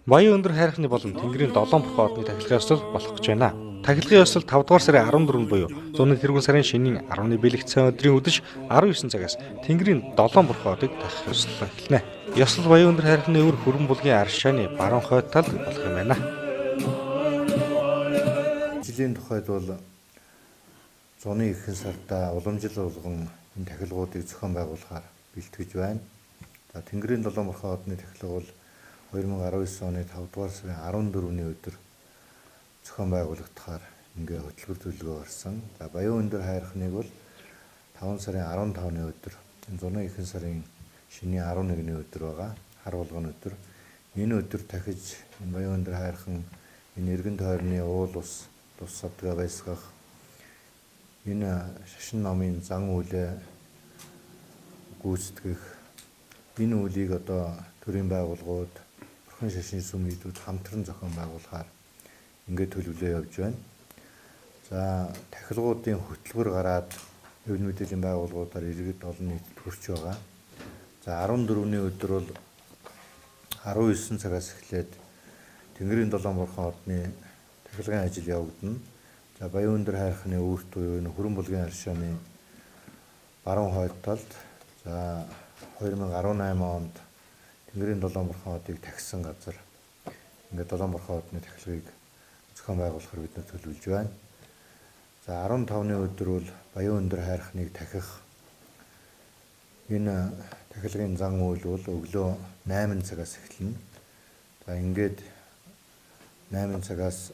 Баян өндөр хайрхны болон Тэнгэрийн 7 бурхан одны тахилгын ёслол болох гэж байна. Тахилгын ёслол 5 дугаар сарын 14-нд буюу зуны тэргүүн сарын шинийн 10-ны бэлэгдсэн өдрийн үдэш 19 цагаас Тэнгэрийн 7 бурхан одыг тахих ёслол эхэлнэ. Ёслол Баян өндөр хайрхны өвөр хөрөн булгийн аршааны баруун хойд талд болох юм байна. Жилийн тухайд бол зуны ихэнх сарда уламжил болгон энэ тахилгуудыг зохион байгуулахаар бэлтгэж байна. За Тэнгэрийн 7 бурхан одны тахилга бол 2019 оны 5 дугаар сарын 14-ний өдөр зохион байгуулагдахаар ингээ хөтөлбөр төлөвлөгөө гарсан. За Баян өндөр хайрхныг бол 5 сарын 15-ны өдөр энэ зуны ихэнх сарын шинийн 11-ний өдөр байгаа. Хар болгоны өдөр. Энэ өдөр дахиж энэ Баян өндөр хайрхан энэ эргэн тойрны уул ус тус савдгаа байсгах энэ шашин номын зан үйлээ гүйцэтгэх энэ үйлийг одоо төрийн байгууллагууд бурхан шашин сүмийдүүд хамтран зохион байгуулахаар ингээд төлөвлөө явж байна. За тахилгуудын хөтөлбөр гараад хэвлэл мэдээллийн байгууллагуудаар иргэд олон нийтэд хүрч байгаа. За 14-ний өдөр бол 19 цагаас эхлээд Тэнгэрийн 7 бурхан одны тахилгын ажил явагдана. За Баян өндөр хайрхны өвөрт буюу энэ хөрөн булгийн аршааны баруун хойд талд за 2018 онд Тэнгэрийн 7 бурхан одыг тахисан газар ингээд 7 бурхан одны тахилгыг зохион байгуулахаар бид төлөвлөж байна. За 15-ны өдөр бол Баян өндөр хайрхныг тахих энэ тахилгын зан үйл бол өглөө 8 цагаас эхэлнэ. За ингээд 8 цагаас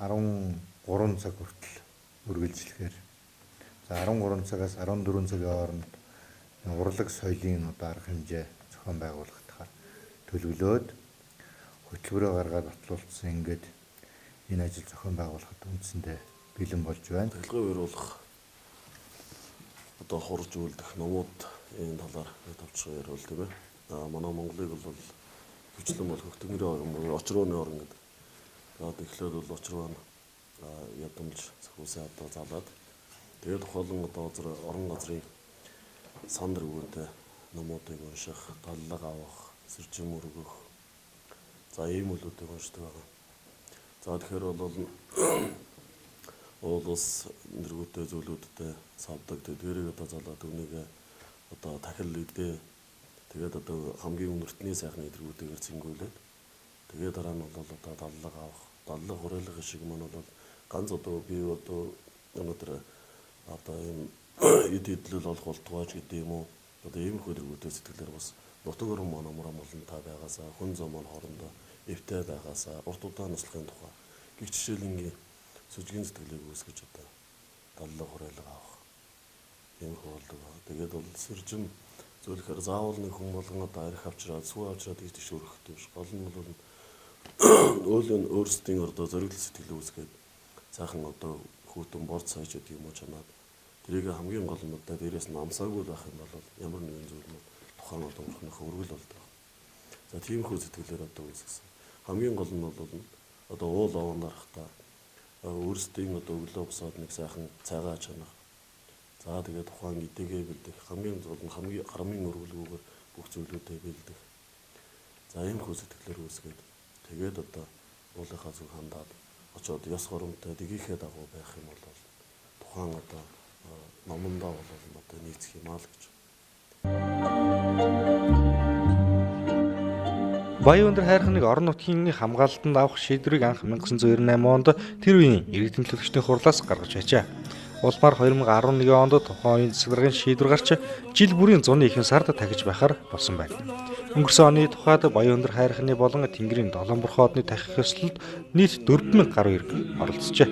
13 цаг хүртэл үргэлжлэхээр за 13 цагаас 14 цагийн хооронд урлаг соёлын арга хэмжээ зохион байгуулагдахаар төлөвлөөд хөтөлбөрөөр гаргаад батлуулсан ингээд энэ ажил зохион байгуулахад үндсэндээ бэлэн болж байна. Тахилгын уруулах одоо хурж үлдэх номууд энэ талаар товчхон ярил тийм ээ. Манай Монголыг бол хөгжлөн болох Тэнгэрийн орн, очрооны орн гэдэг. Тэгээд эхлээд бол очроо ядамж зөвхөсөө одоо залаад тэгээд тухайлан одоо орон газрын сандар өгөнтэй номуудыг унших, таллага авах, сэржим өргөх. За ийм үлүүдийг уншдаг байгаа. За тэгэхээр бол уулс нэргүүтэй зүйлүүдтэй савдаг. Тэрийг одоо залаад үнийг одоо тахил идэ. Тэгээд одоо хамгийн үнэртний сайхны нэргүүдээр зингүүлээд тэгээд дараа нь бол одоо таллага авах, таллага хураалгах шиг маань бол ганц одоо би одоо өнөөдөр одоо ийм эд эдлэл олох болтгооч гэдэг юм уу одоо ийм хөлргүүдээ сэтгэлээр бас нутаг өрн маань амраа молонтой байгаасаа хүн зам маань хоорондоо эвтэй байгаасаа урт удаан наслахын тухай гих жишээлингийн сүжгийн сэтгэлийг үүсгэж одоо таллага хураалга авах ийм болдог. Тэгээд бол сэржим зөвлөхөр заавал нэг хүн болгон одоо арх авчраад сүү авчраад гэж төшөөрөхтэй биш. Гол нь бол өөрийн өөрсдийн одоо зориглол сэтгэл үүсгээд сайхан одоо хүүтэн борд сайж гэдэг юм уу чанаад тэрийг хамгийн гол нь одоо дээрээс нь амсаагүй байх юм бол ямар нэгэн зүйл нь тухайн одоо мөхнөх өргөл болдог. За тиймэрхүү сэтгэлээр одоо үүсгэсэн. Хамгийн гол нь бол одоо уул овон дарахтаа өөрсдийн одоо өглөө босоод нэг сайхан цайгаа чанах. За тэгээд тухайн идэгээ бэлдэх хамгийн гол нь хамгийн харамын өргөлгүйгээр бүх зүйлүүдээ бэлдэх. За иймэрхүү сэтгэлээр үүсгээд тэгээд одоо уулынхаа зүг хандаад очоод яс хоромтой дгийхээ дагуу байх юм бол тухайн одоо номондоо бол одоо нийцэх юм аа л гэж. Баян өндөр хайрхныг орон нутгийн хамгаалалтанд авах шийдвэрийг анх 1998 онд тэр үеийн иргэдийн төлөвчдийн хурлаас гаргаж байжээ. Улмаар 2011 онд тухайн үеийн засаг даргын шийдвэр гарч жил бүрийн зуны ихэнх сард тахиж байхаар болсон байна. Өнгөрсөн оны тухайд Баян өндөр хайрхны болон Тэнгэрийн 7 бурхан одны тахих ёслолд нийт 4000 гаруй иргэн оролцжээ.